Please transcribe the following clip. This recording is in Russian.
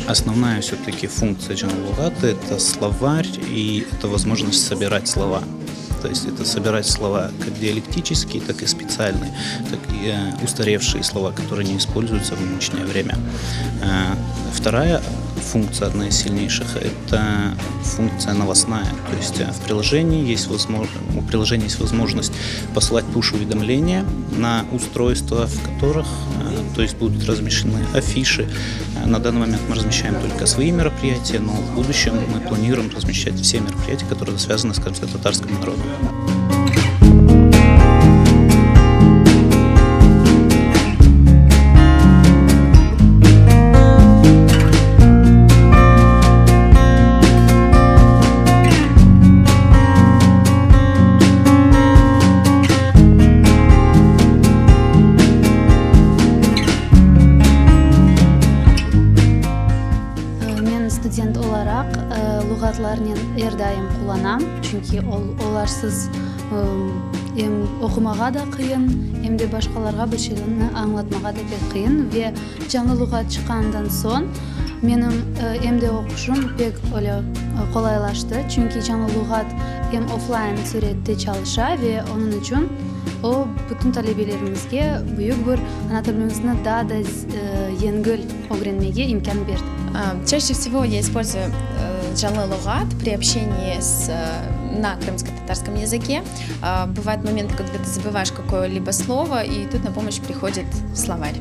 Основная все-таки функция Джанлугата — это словарь и это возможность собирать слова. То есть это собирать слова как диалектические, так и специальные, так и устаревшие слова, которые не используются в нынешнее время. Вторая функция, одна из сильнейших, это функция новостная. То есть у приложения есть возможность посылать пуш-уведомления на устройства, в которых то есть будут размещены афиши. На данный момент мы размещаем только свои мероприятия, но в будущем мы планируем размещать все мероприятия, которые связаны с крымско-татарским народом. Студент olarak lügatlarını her daim kullanam. Çünkü olarsız hem okumaga da kıyın, hem de başkalarga bir şeylerini anlatmaga da pek kıyın ve canlı lügat çıkandan son benim hem de okuşum pek öyle kolaylaştı. Çünkü canlı lügat hem offline surette çalışa ve onun için o bütün talebelerimizge büyük bir ana tilimizni daha da yengil öğrenmege imkan berdi. Чаще всего я использую Джанлы Лугат при общении на крымско-татарском языке. Бывают моменты, когда ты забываешь какое-либо слово, и тут на помощь приходит словарь.